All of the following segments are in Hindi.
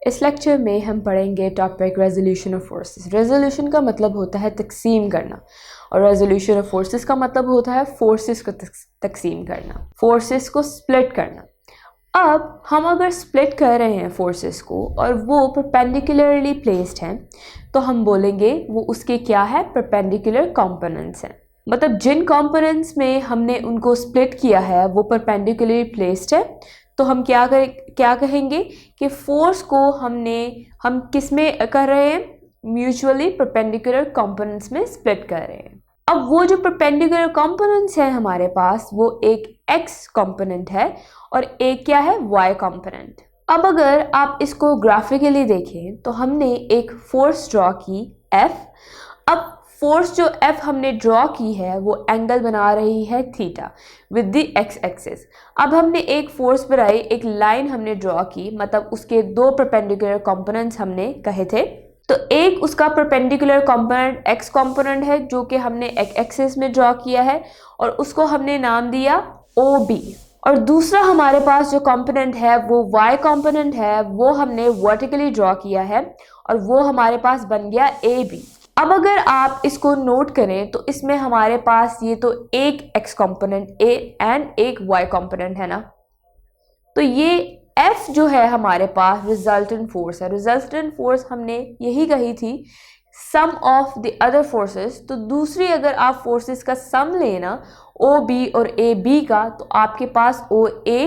इस लेक्चर में हम पढ़ेंगे topic resolution of forces. Resolution का मतलब होता है तकसीम करना और रेजोल्यूशन ऑफ फोर्सेस का मतलब होता है फोर्सेस को तकसीम करना, फोर्सेस को स्प्लिट करना। अब हम अगर स्प्लिट कर रहे हैं फोर्सेस को और वो परपेंडिकुलरली प्लेस्ड हैं तो हम बोलेंगे वो उसके क्या है, परपेंडिकुलर कंपोनेंट्स हैं। मतलब जिन कंपोनेंट्स में हमने उनको स्प्लिट किया है वो परपेंडिकुलरली प्लेस्ड है, तो हम क्या कहेंगे कि फोर्स को हम किस में कर रहे हैं, म्यूचुअली परपेंडिकुलर कंपोनेंट्स में स्प्लिट कर रहे हैं। अब वो जो परपेंडिकुलर कंपोनेंट्स हैं हमारे पास, वो एक x कंपोनेंट है और एक क्या है, y कंपोनेंट। अब अगर आप इसको ग्राफिकली देखें तो हमने एक फोर्स ड्रॉ की F। अब फोर्स जो F हमने ड्रॉ की है वो एंगल बना रही है theta with the x axis. अब हमने एक फोर्स बनाई, एक लाइन हमने ड्रॉ की, मतलब उसके दो परपेंडिकुलर कंपोनेंट्स हमने कहे थे। तो एक उसका परपेंडिकुलर कंपोनेंट x कंपोनेंट है जो कि हमने x एक्सिस में ड्रॉ किया है और उसको हमने नाम दिया OB। और दूसरा हमारे पास जो कंपोनेंट है वो y कंपोनेंट है, वो हमने वर्टिकली ड्रॉ किया है और वो हमारे पास बन गया AB। अब अगर आप इसको नोट करें तो इसमें हमारे पास ये तो एक x कंपोनेंट A एंड एक y कंपोनेंट है ना, तो ये F जो है हमारे पास रिजल्टेंट फोर्स है। रिजल्टेंट फोर्स हमने यही कही थी, सम ऑफ द अदर फोर्सेस। तो दूसरी अगर आप फोर्सेस का सम लेना OB और AB का, तो आपके पास OA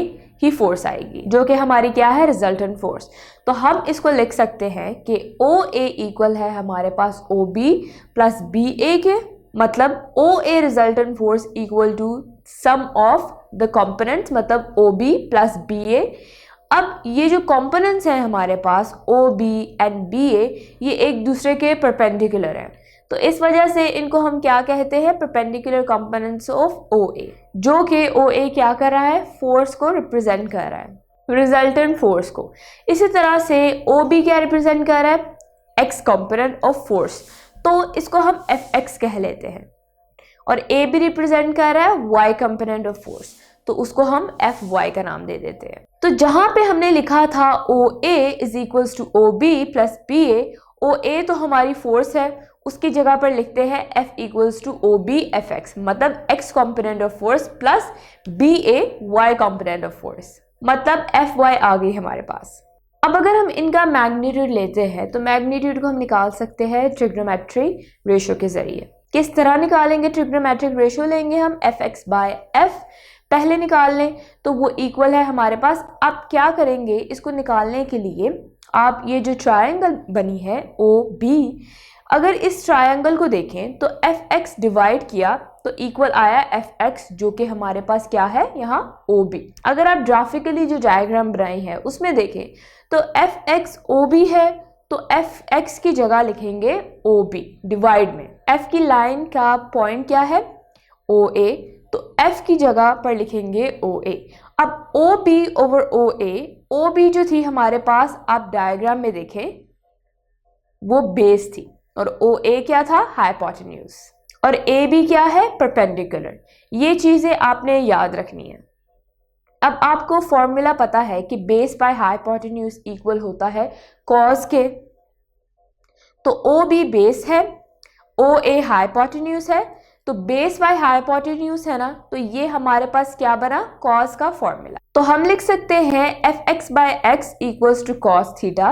ही फोर्स आएगी जो कि हमारी क्या है, रिजल्टेंट फोर्स। तो हम इसको लिख सकते हैं कि OA इक्वल है हमारे पास OB प्लस BA के, मतलब OA resultant force equal to sum of the components, मतलब OB प्लस BA। अब ये जो कंपोनेंट्स हैं हमारे पास OB एंड BA, ये एक दूसरे के परपेंडिकुलर हैं, तो इस वजह से इनको हम क्या कहते हैं, परपेंडिकुलर कंपोनेंट्स ऑफ OA, जो कि OA क्या कर रहा है, फोर्स को रिप्रेजेंट कर रहा है, रिजल्टेंट फोर्स को। इसी तरह से OB क्या रिप्रेजेंट कर रहा है, x कंपोनेंट ऑफ फोर्स, तो इसको हम Fx कह लेते हैं। और AB रिप्रेजेंट कर रहा है y कंपोनेंट ऑफ फोर्स, तो उसको हम Fy का नाम दे देते हैं। तो जहां पे हमने लिखा था OA is equals to OB plus BA, OA तो हमारी फोर्स है, उसकी जगह पर लिखते हैं F equals to OB Fx, मतलब x component of force plus BA y component of force, मतलब Fy आ गई हमारे पास। अब अगर हम इनका मैग्नीट्यूड लेते हैं तो मैग्नीट्यूड को हम निकाल सकते हैं ट्रिग्नोमेट्रिक रेशियो के जरिए। किस तरह निकालेंगे, ट्रिग्नोमेट्रिक रेशियो लेंगे हम Fx बाय F पहले निकाल लें तो वो इक्वल है हमारे पास। आप क्या करेंगे, इसको निकालने के लिए आप ये जो ट्रायंगल बनी है OB, अगर इस ट्रायंगल को देखें तो Fx डिवाइड किया तो इक्वल आया Fx, जो कि हमारे पास क्या है यहाँ OB। अगर आप ग्राफिकली जो डायग्राम बनाई है उसमें देखें तो Fx OB है, तो Fx की जगह लिखेंगे OB डिवाइड में। F की लाइन का पॉइंट क्या है, OA, तो F की जगह पर लिखेंगे OA। अब OB ओवर OA, OB जो थी हमारे पास, आप डायग्राम में देखें वो बेस थी और OA क्या था, हाइपोटेन्यूज, और AB क्या है, परपेंडिकुलर। ये चीजें आपने याद रखनी है। अब आपको फॉर्मूला पता है कि बेस बाय हाइपोटेन्यूज इक्वल होता है कॉस के, तो OB बेस है, OA हाइपोटेन्यूज है, तो बेस बाय हाइपोटेन्यूज है ना, तो ये हमारे पास क्या बना, कॉस का फॉर्मूला। तो हम लिख सकते हैं Fx by x equals to cos theta.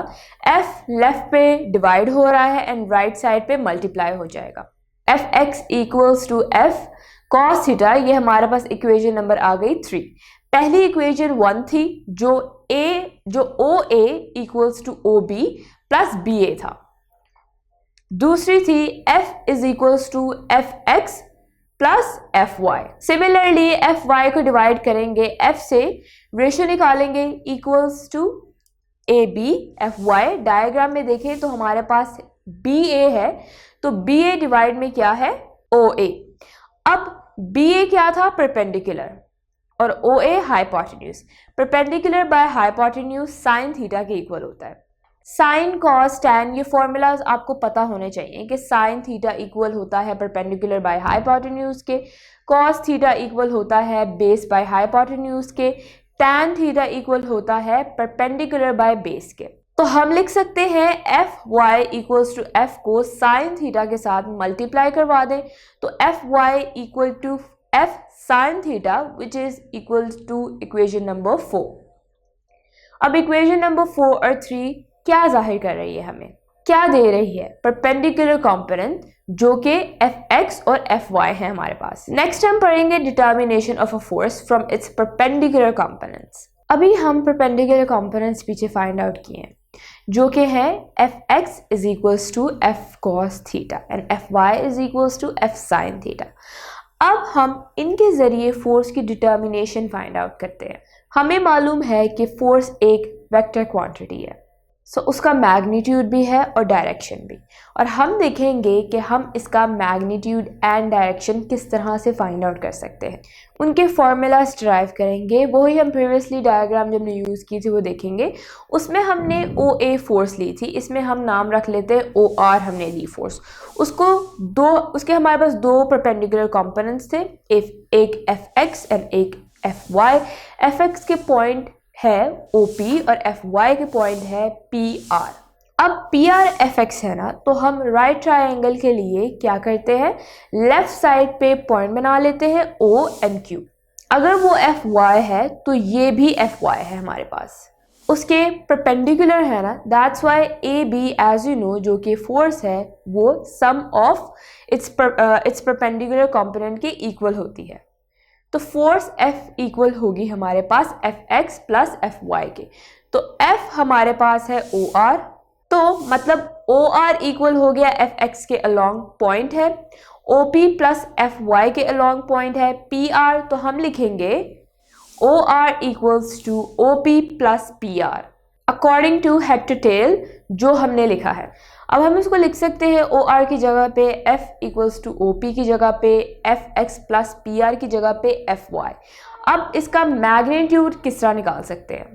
F left पे डिवाइड हो रहा है एंड राइट साइड पे मल्टीप्लाई हो जाएगा। Fx equals to F cos theta, ये हमारे पास इक्वेशन नंबर आ गई 3। पहली इक्वेशन 1 थी जो OA equals to OB plus BA था। दूसरी थी F is equals to Fx plus Fy। Similarly Fy को डिवाइड करेंगे F से, रेशियो निकालेंगे equals to AB Fy। Diagram में देखें तो हमारे पास BA है, तो BA डिवाइड में क्या है, OA। अब BA क्या था, परपेंडिकुलर, और OA hypotenuse. Perpendicular by hypotenuse sign theta के इक्वल होता है। साइन कॉस टैन, ये फॉर्मूलाज आपको पता होने चाहिए कि साइन थीटा इक्वल होता है परपेंडिकुलर बाय हाइपोटेन्यूज के, कॉस थीटा इक्वल होता है बेस बाय हाइपोटेन्यूज के, टैन थीटा इक्वल होता है परपेंडिकुलर बाय बेस के। तो हम लिख सकते हैं F Y equals to F को साइन थीटा के साथ मल्टीप्लाई करवा दें, तो F Y equal to F sine theta which is equal to equation number 4। अब इक्वेशन नंबर 4 और 3 क्या जाहिर कर रही है, हमें क्या दे रही है, परपेंडिकुलर कंपोनेंट जो कि एफ एक्स और एफ वाई है हमारे पास। नेक्स्ट हम पढ़ेंगे determination of a force from its perpendicular components. अभी हम परपेंडिकुलर कंपोनेंट्स पीछे फाइंड आउट किए हैं जो कि है F X is equals to F cos theta and F Y is equals to F sine theta. अब हम इनके जरिए फोर्स की डिटर्मिनेशन फाइंड आउट करते हैं। हमें मालूम है कि फोर्स एक वेक्टर क्वांटिटी है, सो उसका मैग्नीट्यूड भी है और डायरेक्शन भी, और हम देखेंगे कि हम इसका मैग्नीट्यूड एंड डायरेक्शन किस तरह से फाइंड आउट कर सकते हैं। उनके फॉर्मूलाज ड्राइव करेंगे, वही हम प्रीवियसली डायग्राम जब हमने यूज़ की थी वो देखेंगे। उसमें हमने ओ ए फोर्स ली थी, इसमें हम नाम रख लेते हैं ओ आर हमने ली फोर्स। उसके हमारे पास दो परपेंडिकुलर कंपोनेंट्स थे, एक एफ एक्स एंड एक एफ वाई। एफ एक्स के पॉइंट है OP और FY के पॉइंट है PR। अब PR FX है ना, तो हम राइट ट्रायंगल के लिए क्या करते हैं, लेफ्ट साइड पे पॉइंट बना लेते हैं O and Q। अगर वो FY है तो ये भी FY है हमारे पास, उसके परपेंडिकुलर है ना, that's why AB as you know जो कि फोर्स है वो sum of its perpendicular component के इक्वल होती है। तो फोर्स F इक्वल होगी हमारे पास F x plus F Y के। तो F हमारे पास है OR, तो मतलब OR इक्वल हो गया एफ एक्स के अलोंग पॉइंट है, OP प्लस एफ वाई के अलोंग पॉइंट है PR। तो हम लिखेंगे OR equals to OP plus PR according to head to tail जो हमने लिखा है। अब हम इसको लिख सकते हैं OR की जगह पे F इक्वल्स टू OP की जगह पे एफ एक्स प्लस PR की जगह पे FY। अब इसका मैग्नीट्यूड किस तरह निकाल सकते हैं,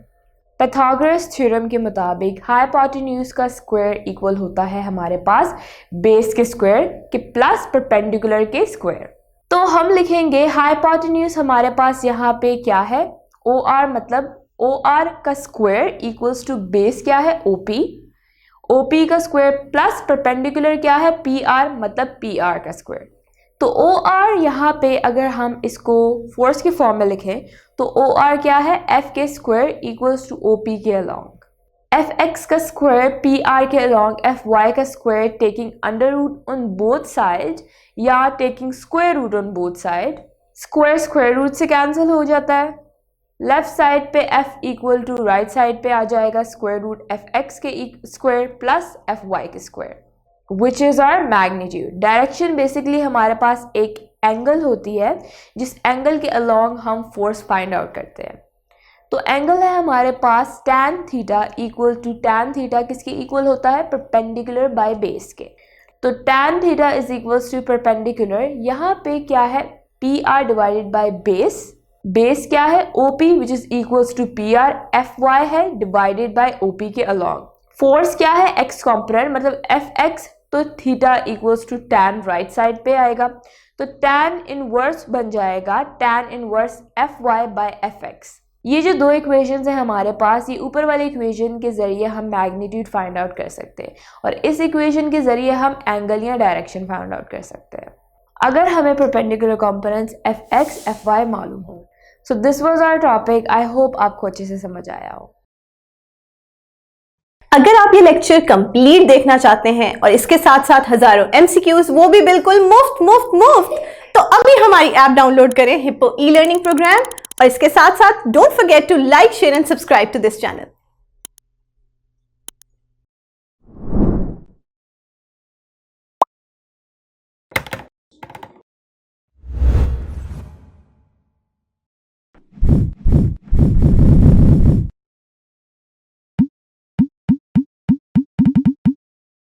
पाइथागोरस थ्योरम के मुताबिक हाइपोटेन्यूज का स्क्वायर इक्वल होता है हमारे पास बेस के स्क्वायर के प्लस परपेंडिकुलर के स्क्वायर। तो हम लिखेंगे हाइपोटेन्यूज हमारे पास यहाँ पे क्या है OR, मतलब OR का स्क्वायर इक्वल्स टू बेस क्या है OP का स्क्वायर प्लस परपेंडिकुलर क्या है PR, मतलब PR का स्क्वायर। तो OR यहाँ पे अगर हम इसको फोर्स के फॉर्म में लिखें तो OR क्या है F के स्क्वायर इक्वल्स टू OP के अलोंग, एफ एक्स का स्क्वायर PR के अलोंग FY का square taking under root on both side या taking square root on both side. Square root से कैंसिल हो जाता है, लेफ्ट साइड पे F equal to right side पे आ जाएगा स्क्वायर रूट एफ एक्स के स्क्वायर प्लस FY के square which is our magnitude. Direction basically हमारे पास एक एंगल होती है जिस एंगल के अलोंग हम फोर्स फाइंड आउट करते हैं। तो एंगल है हमारे पास tan theta equal to tan theta किसके इक्वल होता है, परपेंडिकुलर बाय बेस के। तो tan theta is equals to perpendicular, यहाँ पे क्या है PR डिवाइडेड बाय बेस क्या है OP which is equals to PR, FY है डिवाइडेड बाय OP के अलोंग। फोर्स क्या है x कॉम्पोनेंट मतलब FX, तो theta equals to tan right side पे आएगा, तो tan इनवर्स बन जाएगा tan inverse FY by FX। ये जो दो इक्वेशंस हैं हमारे पास, ये ऊपर वाले इक्वेशन के जरिए हम मैग्नीट्यूड फाइंड आउट कर सकते हैं और इस इक्वेशन के जरिए हम एंगल या डायरेक्शन फाइंड आउट कर सकते हैं अगर हमें परपेंडिकुलर कंपोनेंट्स FX FY मालूम हो। So this was our topic, I hope आपको अच्छे से समझ आया हो। अगर आप ये लेक्चर कंप्लीट देखना चाहते हैं और इसके साथ साथ हजारों MCQs वो भी बिल्कुल मुफ्त, तो अभी हमारी ऐप डाउनलोड करें हिप्पो ई लर्निंग प्रोग्राम और इसके साथ साथ don't forget to like share and subscribe to this channel.